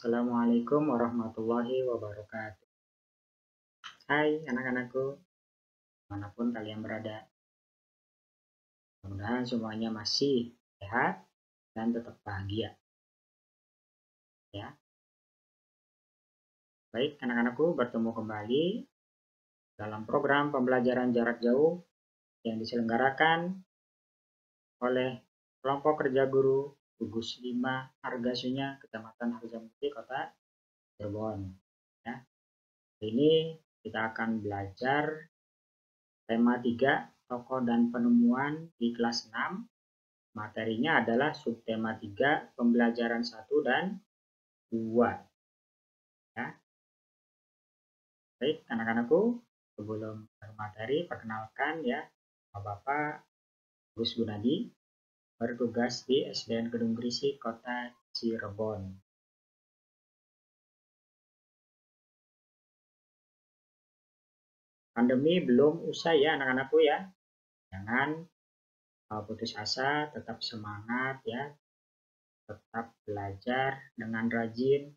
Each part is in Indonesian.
Assalamualaikum warahmatullahi wabarakatuh. Hai anak-anakku, dimanapun kalian berada. Mudah-mudahan semuanya masih sehat dan tetap bahagia. Ya, baik anak-anakku, bertemu kembali dalam program pembelajaran jarak jauh yang diselenggarakan oleh kelompok kerja guru gugus 5 Argasunya, Kecamatan Harjamukti, Kota Cirebon. Ya, ini kita akan belajar tema 3, tokoh dan penemuan di kelas 6. Materinya adalah subtema 3, pembelajaran 1 dan 2. Ya. Baik, anak-anakku, sebelum materi, perkenalkan ya, Bapak Gus Gunadi, bertugas di SDN Kedung Grisik, Kota Cirebon. Pandemi belum usai ya anak-anakku ya. Jangan putus asa, tetap semangat ya. Tetap belajar dengan rajin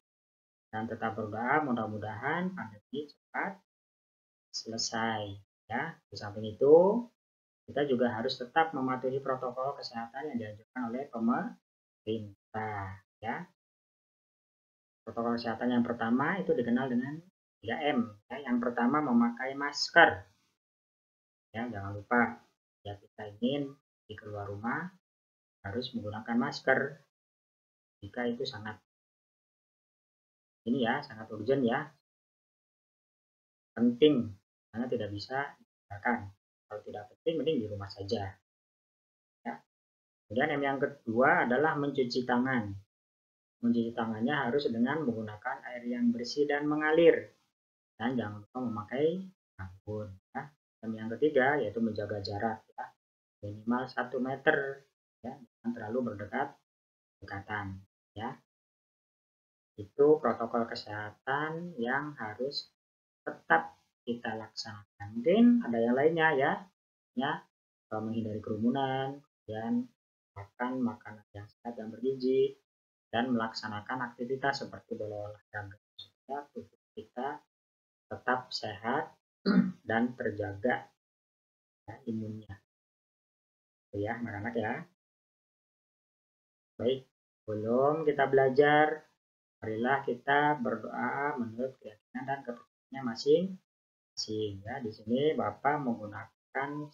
dan tetap berdoa mudah-mudahan pandemi cepat selesai ya. Di samping itu kita juga harus tetap mematuhi protokol kesehatan yang dianjurkan oleh pemerintah ya. Protokol kesehatan yang pertama itu dikenal dengan 3M ya. Yang pertama memakai masker ya, jangan lupa ya, kita ingin di keluar rumah harus menggunakan masker jika itu sangat sangat urgent ya, penting, karena tidak bisa digunakan. Kalau tidak penting mending di rumah saja ya. Kemudian yang kedua adalah mencuci tangan. Mencuci tangannya harus dengan menggunakan air yang bersih dan mengalir, dan jangan lupa memakai sabun ya. Dan yang ketiga yaitu menjaga jarak ya, minimal 1 meter ya, jangan terlalu berdekatan ya. Itu protokol kesehatan yang harus tetap kita laksanakan. Mungkin ada yang lainnya ya, menghindari kerumunan, dan makan makanan yang sehat dan bergizi, dan melaksanakan aktivitas seperti berolahraga supaya tubuh kita tetap sehat dan terjaga ya, imunnya. Itu ya anak-anak ya. Baik, sebelum kita belajar, marilah kita berdoa menurut keyakinan dan kepercayaannya masing-masing ya. Di sini Bapak menggunakan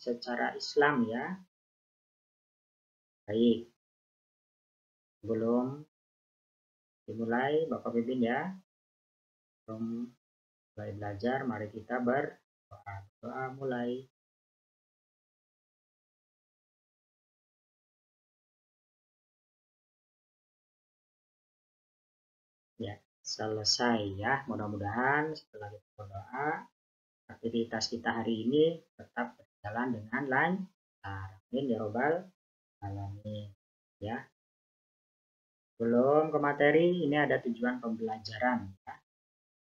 secara Islam ya. Baik, sebelum dimulai Bapak pimpin ya. Sebelum mulai belajar, mari kita berdoa. Doa mulai. Ya, selesai ya. Mudah-mudahan setelah kita berdoa, aktivitas kita hari ini tetap berjalan dengan lancar. Amin ya robbal alamin. Ya. Belum ke materi, ini ada tujuan pembelajaran. Ya.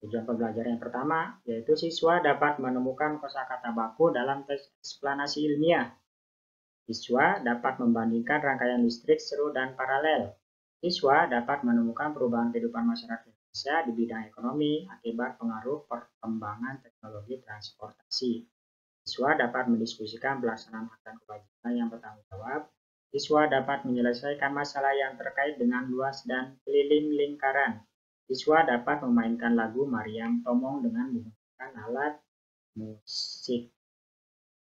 Tujuan pembelajaran yang pertama yaitu siswa dapat menemukan kosakata baku dalam teks eksplanasi ilmiah. Siswa dapat membandingkan rangkaian listrik seru dan paralel. Siswa dapat menemukan perubahan kehidupan masyarakat Indonesia di bidang ekonomi akibat pengaruh perkembangan teknologi transportasi. Siswa dapat mendiskusikan pelaksanaan hak dan kewajiban yang bertanggung jawab. Siswa dapat menyelesaikan masalah yang terkait dengan luas dan keliling lingkaran. Siswa dapat memainkan lagu Mariam Tomong dengan menggunakan alat musik.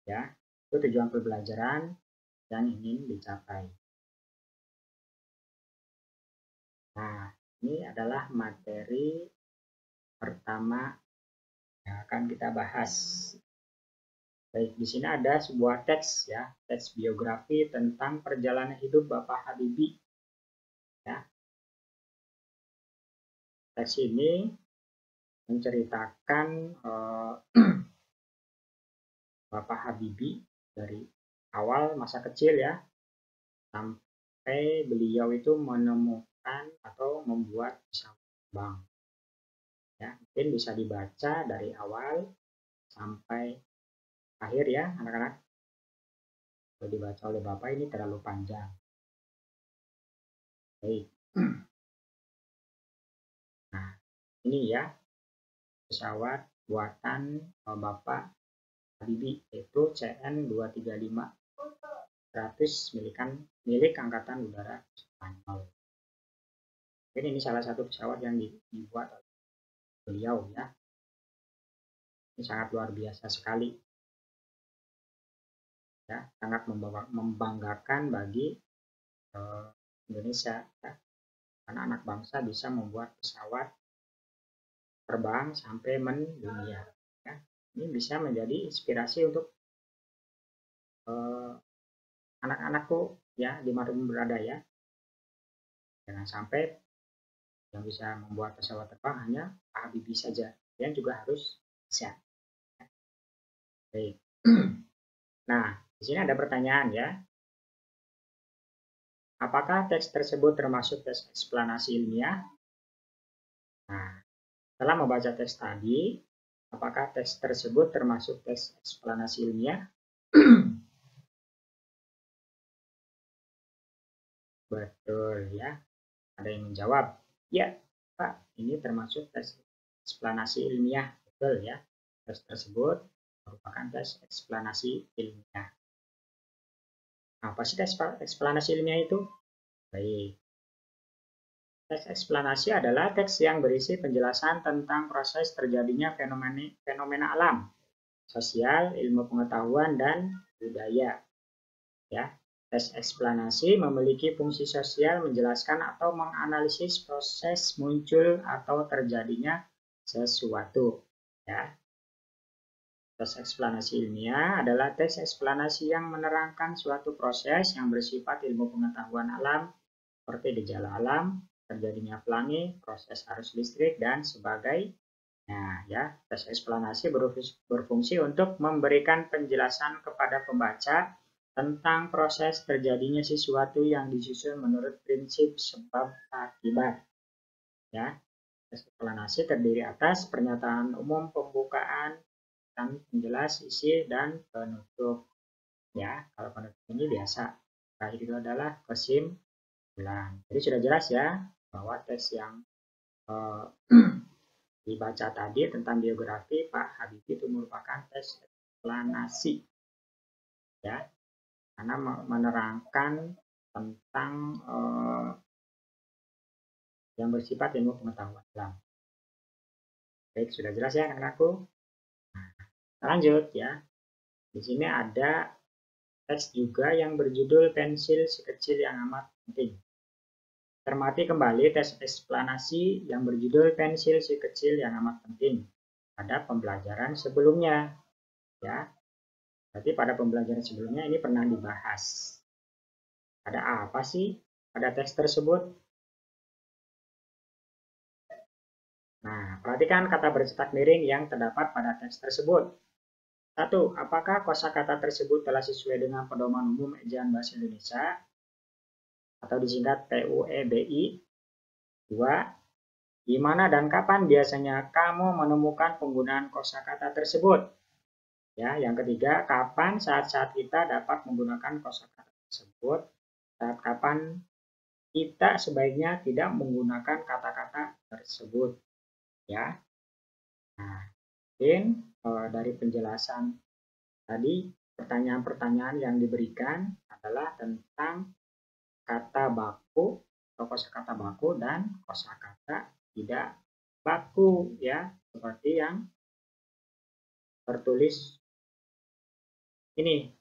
Ya, itu tujuan pembelajaran yang ingin dicapai. Nah, ini adalah materi pertama yang akan kita bahas. Baik, di sini ada sebuah teks ya, teks biografi tentang perjalanan hidup Bapak Habibie. Ya. Teks ini menceritakan Bapak Habibie dari awal masa kecil ya, sampai beliau itu menemukan atau membuat pesawat terbang. Ya, mungkin bisa dibaca dari awal sampai akhir ya anak-anak. Kalau dibaca oleh Bapak ini terlalu panjang. Baik. ini ya, pesawat buatan Bapak Habibie, yaitu CN235 100 milik Angkatan Udara Spanyol. Jadi ini salah satu pesawat yang dibuat oleh beliau ya. Ini sangat luar biasa sekali. Ya, sangat membanggakan bagi Indonesia ya. Karena anak bangsa bisa membuat pesawat terbang sampai mendunia ya. Ini bisa menjadi inspirasi untuk anak-anakku ya dimanapun berada ya. Jangan sampai yang bisa membuat pesawat terbang hanya Pak Habibie saja, dan juga harus bisa. Baik. Nah, di sini ada pertanyaan ya. Apakah teks tersebut termasuk teks eksplanasi ilmiah? Nah, setelah membaca teks tadi, apakah teks tersebut termasuk teks eksplanasi ilmiah? Betul ya. Ada yang menjawab, ya Pak, ini termasuk teks eksplanasi ilmiah. Betul ya. Tes tersebut merupakan tes eksplanasi ilmiah. Apa sih tes eksplanasi ilmiah itu? Baik. Teks eksplanasi adalah teks yang berisi penjelasan tentang proses terjadinya fenomena alam, sosial, ilmu pengetahuan, dan budaya. Ya, tes eksplanasi memiliki fungsi sosial menjelaskan atau menganalisis proses muncul atau terjadinya sesuatu. Ya. Tes eksplanasi ilmiah adalah tes eksplanasi yang menerangkan suatu proses yang bersifat ilmu pengetahuan alam, seperti gejala alam, terjadinya pelangi, proses arus listrik, dan sebagainya. Ya, tes eksplanasi berfungsi untuk memberikan penjelasan kepada pembaca tentang proses terjadinya sesuatu yang disusun menurut prinsip sebab akibat. Ya, tes eksplanasi terdiri atas pernyataan umum, pembukaan, dan penjelas isi dan penutup. Ya, kalau penutup ini biasa. Terakhir itu adalah kesimpulan. Jadi sudah jelas ya bahwa tes yang dibaca tadi tentang biografi Pak Habibie itu merupakan tes eksplanasi ya, karena menerangkan tentang yang bersifat ilmu pengetahuan alam. Baik, sudah jelas ya anak-anakku. Nah, lanjut ya. Di sini ada teks juga yang berjudul Pensil Si Kecil Yang Amat Penting. Cermati kembali tes eksplanasi yang berjudul Pensil Si Kecil Yang Amat Penting pada pembelajaran sebelumnya. Ya, berarti pada pembelajaran sebelumnya ini pernah dibahas. Ada apa sih pada teks tersebut? Nah, perhatikan kata bercetak miring yang terdapat pada teks tersebut. 1. Apakah kosakata tersebut telah sesuai dengan pedoman umum ejaan bahasa Indonesia atau disingkat PUEBI? 2. Di mana dan kapan biasanya kamu menemukan penggunaan kosakata tersebut? Ya, yang ketiga, kapan saat-saat kita dapat menggunakan kosakata tersebut? Saat kapan kita sebaiknya tidak menggunakan kata-kata tersebut? Ya. Nah, mungkin dari penjelasan tadi, pertanyaan-pertanyaan yang diberikan adalah tentang kata baku atau kosakata baku dan kosakata tidak baku ya, seperti yang tertulis ini,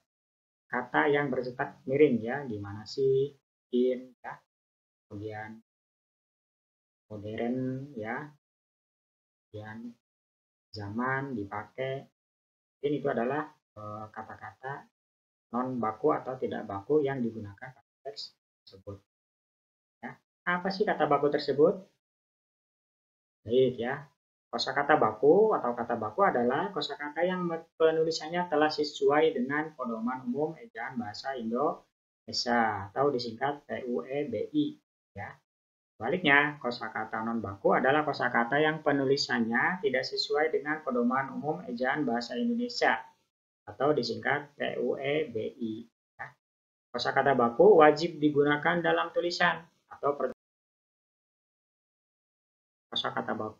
kata yang bercetak miring ya, gimana sih in ya, kemudian modern ya, kemudian zaman dipakai. Ini itu adalah kata-kata non baku atau tidak baku yang digunakan pada teks tersebut. Ya. Apa sih kata baku tersebut? Baik ya. Kosakata baku atau kata baku adalah kosakata yang penulisannya telah sesuai dengan pedoman umum ejaan bahasa Indonesia atau disingkat PUEBI ya. Sebaliknya, kosakata non baku adalah kosakata yang penulisannya tidak sesuai dengan pedoman umum ejaan bahasa Indonesia atau disingkat PUEBI. Ya. Kosakata baku wajib digunakan dalam tulisan atau kosakata baku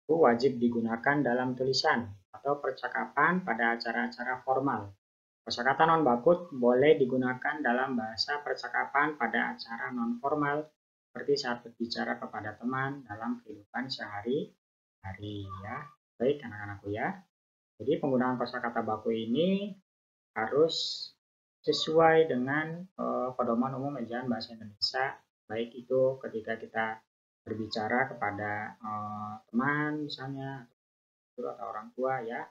itu wajib digunakan dalam tulisan atau percakapan pada acara-acara formal. Kosakata non baku boleh digunakan dalam bahasa percakapan pada acara non formal seperti saat berbicara kepada teman dalam kehidupan sehari-hari ya. Baik anak-anakku ya. Jadi penggunaan kosakata baku ini harus sesuai dengan pedoman umum ejaan bahasa Indonesia, baik itu ketika kita berbicara kepada teman misalnya atau orang tua ya.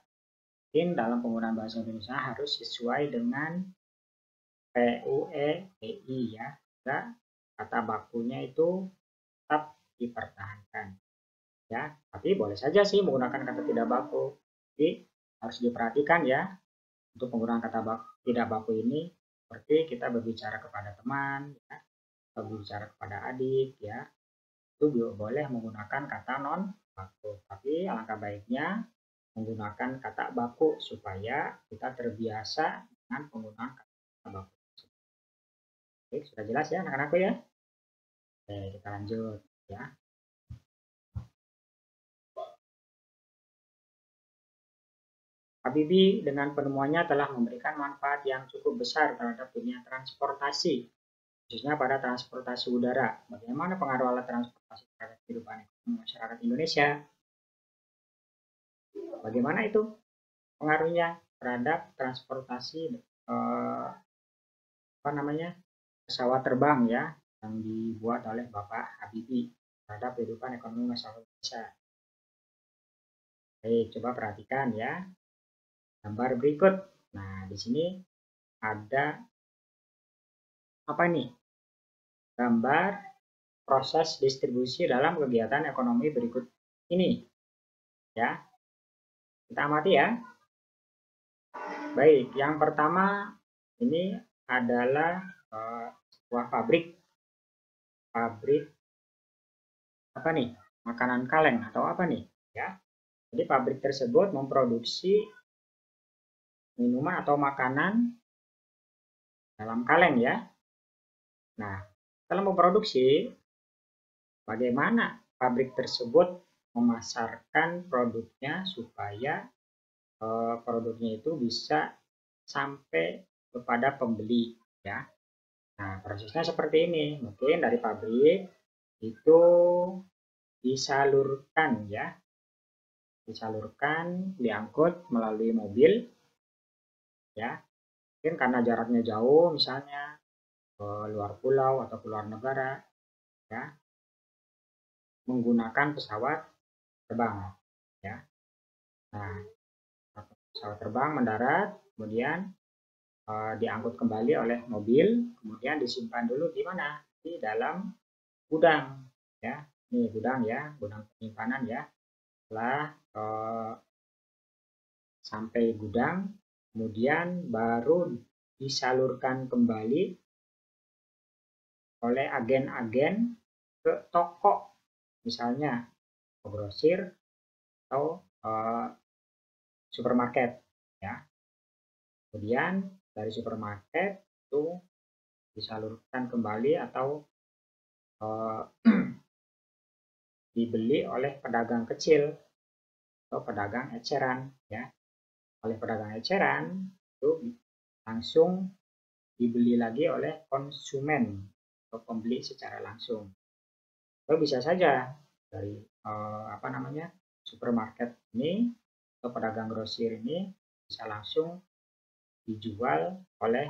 Mungkin dalam penggunaan bahasa Indonesia harus sesuai dengan PUEI ya. Kata bakunya itu tetap dipertahankan ya. Tapi boleh saja sih menggunakan kata tidak baku. Jadi harus diperhatikan ya untuk penggunaan kata tidak baku ini, seperti kita berbicara kepada teman ya, atau berbicara kepada adik ya, itu boleh menggunakan kata non baku. Tapi alangkah baiknya menggunakan kata baku supaya kita terbiasa dengan penggunaan kata baku. Oke, sudah jelas ya anak-anakku ya? Oke, kita lanjut ya. Habibie dengan penemuannya telah memberikan manfaat yang cukup besar terhadap dunia transportasi, khususnya pada transportasi udara. Bagaimana pengaruh alat transportasi terhadap kehidupan masyarakat Indonesia? Bagaimana itu pengaruhnya terhadap transportasi pesawat terbang ya yang dibuat oleh Bapak Habibie terhadap kehidupan ekonomi masyarakat Indonesia? Oke, coba perhatikan ya gambar berikut. Nah, di sini ada apa nih? Gambar proses distribusi dalam kegiatan ekonomi berikut ini. Ya. Kita amati ya. Baik, yang pertama ini adalah sebuah pabrik apa nih? Makanan kaleng atau apa nih? Ya. Jadi pabrik tersebut memproduksi minuman atau makanan dalam kaleng ya. Nah, setelah memproduksi, bagaimana pabrik tersebut memasarkan produknya supaya produknya itu bisa sampai kepada pembeli ya. Nah, prosesnya seperti ini. Mungkin dari pabrik itu disalurkan ya. Disalurkan, diangkut melalui mobil ya. Mungkin karena jaraknya jauh misalnya ke luar pulau atau ke luar negara ya. Menggunakan pesawat terbang ya. Nah, pesawat terbang mendarat, kemudian diangkut kembali oleh mobil, kemudian disimpan dulu di mana? Di dalam gudang ya. Ini gudang ya, gudang penyimpanan ya. Setelah sampai gudang, kemudian baru disalurkan kembali oleh agen-agen ke toko, misalnya grosir atau supermarket ya. Kemudian dari supermarket itu disalurkan kembali atau dibeli oleh pedagang kecil atau pedagang eceran ya. Oleh pedagang eceran itu langsung dibeli lagi oleh konsumen atau pembeli secara langsung. Atau bisa saja dari supermarket ini atau pedagang grosir ini bisa langsung dijual oleh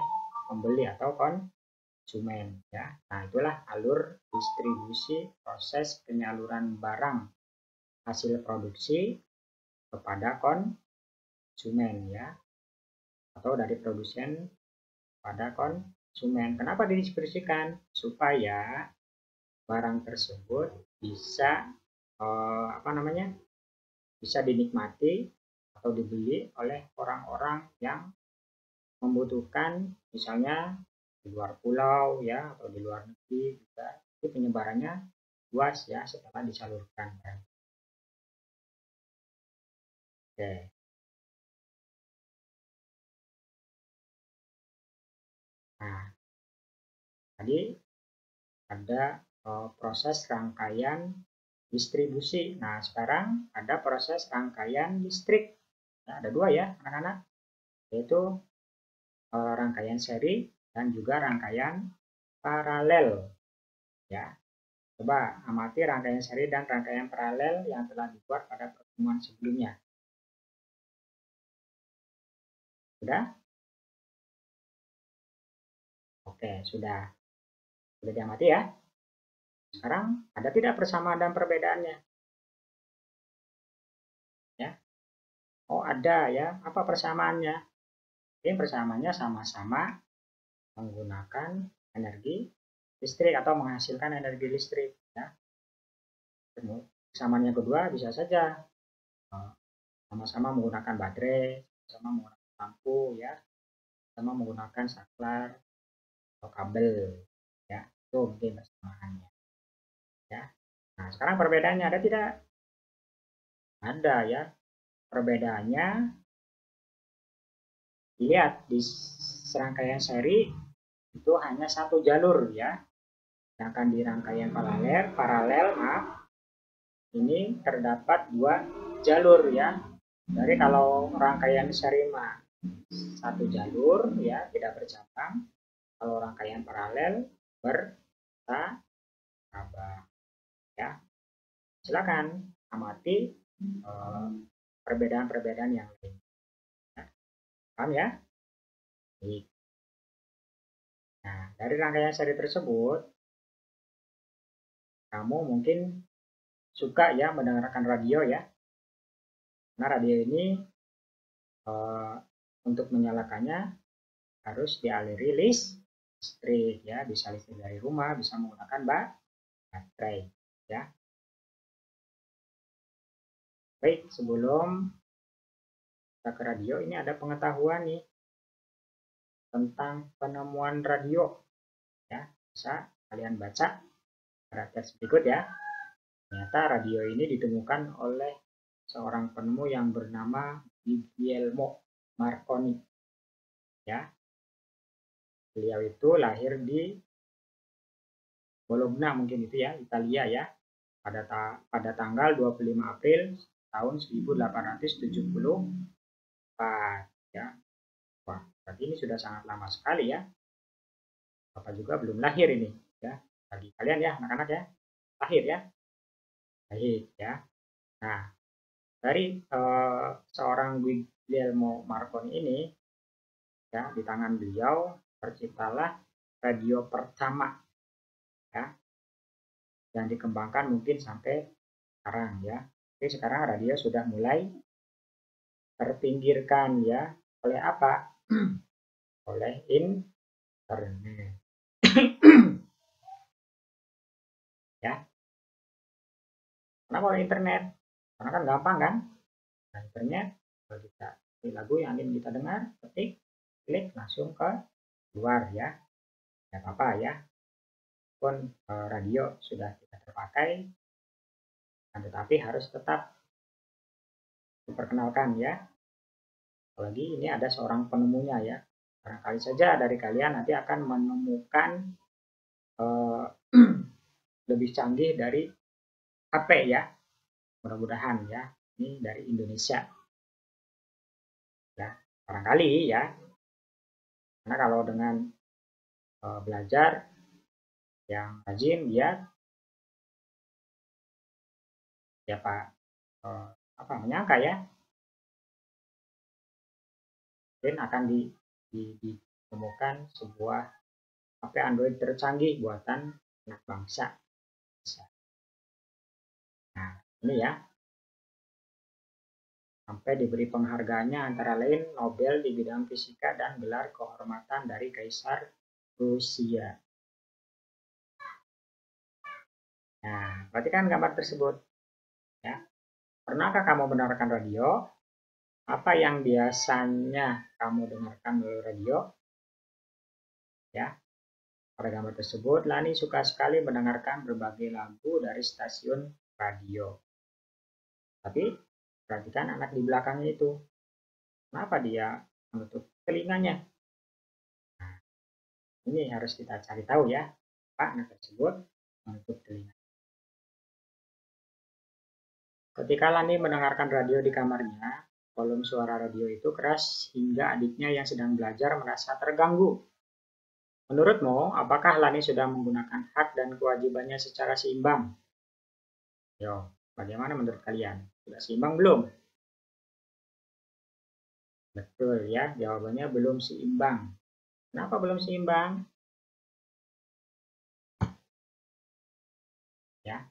pembeli atau konsumen ya. Nah, itulah alur distribusi proses penyaluran barang hasil produksi kepada konsumen ya, atau dari produsen pada konsumen. Kenapa didistribusikan? Supaya barang tersebut bisa bisa dinikmati atau dibeli oleh orang-orang yang membutuhkan, misalnya di luar pulau ya atau di luar negeri juga. Itu penyebarannya luas ya setelah disalurkan. Oke. Nah, tadi ada proses rangkaian distribusi. Nah, sekarang ada proses rangkaian listrik. Nah, ada dua ya, anak-anak, yaitu rangkaian seri dan juga rangkaian paralel. Ya, coba amati rangkaian seri dan rangkaian paralel yang telah dibuat pada pertemuan sebelumnya. Sudah? Oke, sudah. Sudah diamati ya. Sekarang ada tidak persamaan dan perbedaannya? Ya. Oh, ada ya. Apa persamaannya? Ini persamaannya sama-sama menggunakan energi listrik atau menghasilkan energi listrik ya. Persamaan yang kedua bisa saja sama-sama menggunakan baterai, sama menggunakan lampu ya, sama menggunakan saklar atau kabel ya. Itu mungkin persamaannya ya. Nah, sekarang perbedaannya ada tidak? Ada ya. Perbedaannya lihat di serangkaian seri itu hanya satu jalur ya. Sedangkan di rangkaian paralel maaf, ini terdapat dua jalur ya. Jadi kalau rangkaian seri mah satu jalur ya, tidak bercabang. Kalau rangkaian paralel bercabang ya. Silakan amati perbedaan-perbedaan yang lain. Nah, paham ya? Baik. Nah, dari rangkaian seri tersebut, kamu mungkin suka ya mendengarkan radio ya. Nah, radio ini untuk menyalakannya harus dialiri listrik ya, bisa listrik dari rumah, bisa menggunakan baterai ya. Baik, sebelum kita ke radio, ini ada pengetahuan nih tentang penemuan radio ya. Bisa kalian baca pada teks berikut ya. Ternyata radio ini ditemukan oleh seorang penemu yang bernama Guglielmo Marconi ya. Beliau itu lahir di Bologna mungkin itu ya, Italia ya, pada tanggal 25 April tahun 1874 ya. Wah, berarti ini sudah sangat lama sekali ya. Bapak juga belum lahir ini ya. Bagi kalian ya, anak-anak ya. Lahir ya. Baik ya. Nah, dari seorang Guglielmo Marconi ini ya, di tangan beliau terciptalah radio pertama ya, yang dikembangkan mungkin sampai sekarang ya. Jadi sekarang radio sudah mulai terpinggirkan ya. Oleh apa? Oleh internet. Ya. Kenapa oleh internet? Karena kan gampang kan? Nah, internet kalau kita pilih lagu yang ingin kita dengar, ketik, klik langsung ke luar ya. Tidak apa-apa ya. Pun radio sudah tidak terpakai, tetapi harus tetap diperkenalkan ya. Apalagi ini ada seorang penemunya ya. Barangkali saja dari kalian nanti akan menemukan lebih canggih dari HP ya. Mudah-mudahan ya. Ini dari Indonesia. Ya, barangkali ya. Karena kalau dengan belajar yang rajin giat ya Pak apa menyangka ya mungkin akan ditemukan sebuah HP Android tercanggih buatan anak bangsa. Nah, ini ya. Sampai diberi penghargaannya antara lain Nobel di bidang fisika dan gelar kehormatan dari Kaisar Rusia. Nah, perhatikan gambar tersebut. Ya. Pernahkah kamu mendengarkan radio? Apa yang biasanya kamu dengarkan melalui radio? Ya. Pada gambar tersebut, Lani suka sekali mendengarkan berbagai lagu dari stasiun radio. Tapi, perhatikan anak di belakangnya itu. Kenapa dia menutup telinganya? Nah, ini harus kita cari tahu ya. Pak anak tersebut menutup telinga. Ketika Lani mendengarkan radio di kamarnya, volume suara radio itu keras hingga adiknya yang sedang belajar merasa terganggu. Menurutmu, apakah Lani sudah menggunakan hak dan kewajibannya secara seimbang? Yo, bagaimana menurut kalian? Sudah seimbang belum? Betul ya, jawabannya belum seimbang. Kenapa belum seimbang? Ya,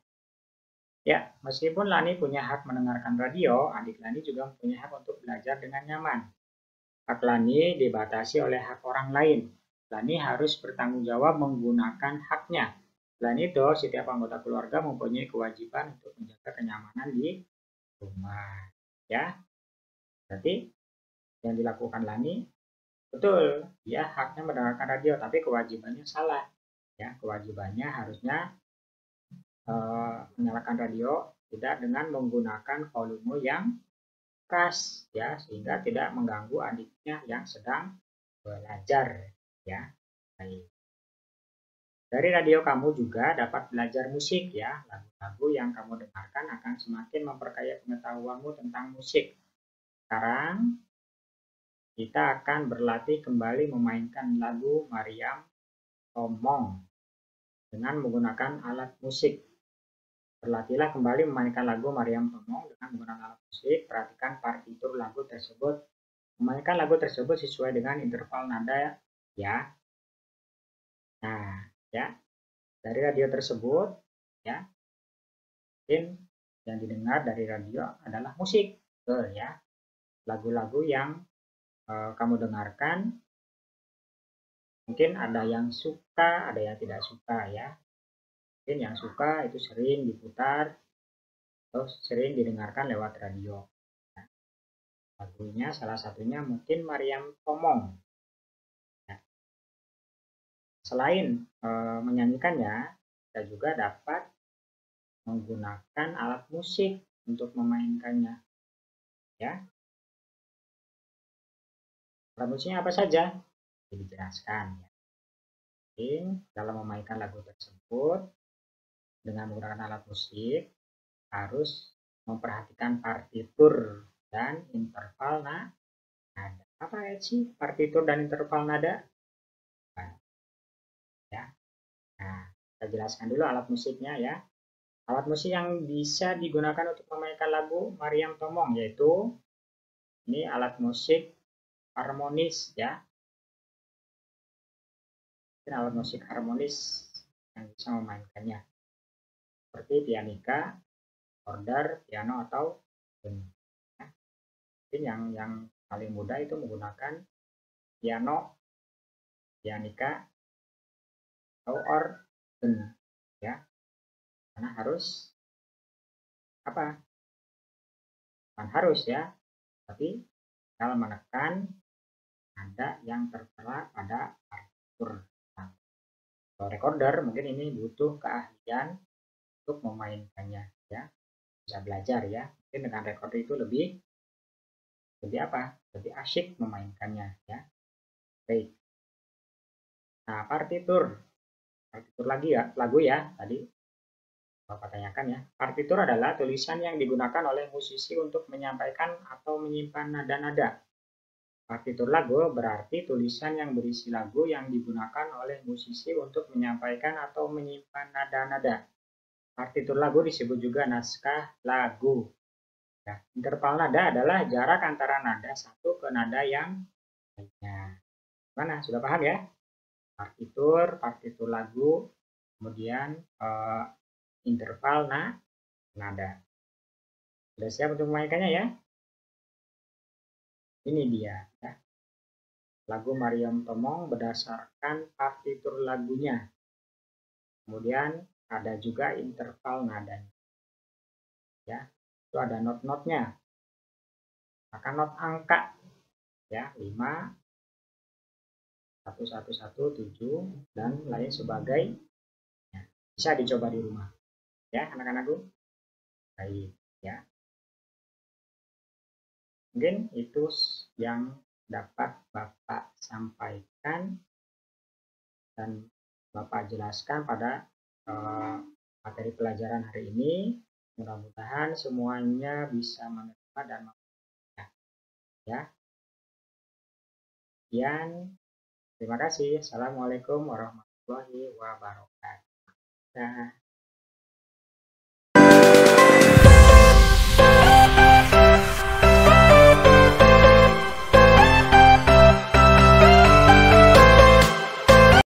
ya, meskipun Lani punya hak mendengarkan radio, adik Lani juga punya hak untuk belajar dengan nyaman. Hak Lani dibatasi oleh hak orang lain. Lani harus bertanggung jawab menggunakan haknya. Selain itu, setiap anggota keluarga mempunyai kewajiban untuk menjaga kenyamanan di rumah. Ya, berarti yang dilakukan Lani betul, dia haknya mendengarkan radio, tapi kewajibannya salah. Ya, kewajibannya harusnya menyalakan radio tidak dengan menggunakan volume yang keras, ya, sehingga tidak mengganggu adiknya yang sedang belajar. Ya, baik. Dari radio kamu juga dapat belajar musik, ya. Lagu-lagu yang kamu dengarkan akan semakin memperkaya pengetahuanmu tentang musik. Sekarang kita akan berlatih kembali memainkan lagu Mariam Tomong dengan menggunakan alat musik. Berlatihlah kembali memainkan lagu Mariam Tomong dengan menggunakan alat musik. Perhatikan partitur lagu tersebut. Memainkan lagu tersebut sesuai dengan interval nada, ya. Nah, ya, dari radio tersebut, ya, mungkin yang didengar dari radio adalah musik, betul ya. Lagu-lagu yang kamu dengarkan, mungkin ada yang suka, ada yang tidak suka, ya. Mungkin yang suka itu sering diputar atau sering didengarkan lewat radio. Nah, lagunya salah satunya mungkin Mariam Tomong. Nah, selain menyanyikannya, kita juga dapat menggunakan alat musik untuk memainkannya. Ya, alat musiknya apa saja? Jadi dijelaskan. Ya. Dalam memainkan lagu tersebut dengan menggunakan alat musik harus memperhatikan partitur dan interval nada. Apa sih partitur dan interval nada? Nah, ya. Nah, kita jelaskan dulu alat musiknya, ya. Alat musik yang bisa digunakan untuk memainkan lagu Mariam Tomong yaitu ini alat musik harmonis, ya. Ini alat musik harmonis yang bisa memainkannya seperti pianika, order, piano atau drum. Ya. Mungkin yang paling mudah itu menggunakan piano, pianika atau organ, ya. Karena harus apa? Bukan harus, ya, tapi kalau menekan nada yang tertera pada partitur. Nah, kalau recorder mungkin ini butuh keahlian untuk memainkannya, ya. Bisa belajar, ya. Mungkin dengan recorder itu lebih apa? Lebih asyik memainkannya, ya. Baik. Nah, partitur lagi ya, lagu, ya. Tadi Bapak tanyakan, ya. Partitur adalah tulisan yang digunakan oleh musisi untuk menyampaikan atau menyimpan nada-nada. Partitur lagu berarti tulisan yang berisi lagu yang digunakan oleh musisi untuk menyampaikan atau menyimpan nada-nada. Partitur lagu disebut juga naskah lagu. Ya, interval nada adalah jarak antara nada satu ke nada yang lainnya. Mana? Sudah paham, ya? Partitur lagu, kemudian interval nada. Sudah siap untuk memainkannya, ya? Ini dia, ya. Lagu Mariam Tomong berdasarkan partitur lagunya. Kemudian ada juga interval nadanya. Ya, itu ada not-notnya. Maka not angka, ya, 5, 1, 1, 1, 7 dan lain sebagainya. Bisa dicoba di rumah, ya, anak-anakku. Baik, ya. Mungkin itu yang dapat Bapak sampaikan dan Bapak jelaskan pada materi pelajaran hari ini. Mudah-mudahan semuanya bisa menerima dan mengerti. Ya. Sekian. Terima kasih. Assalamualaikum warahmatullahi wabarakatuh. Dah.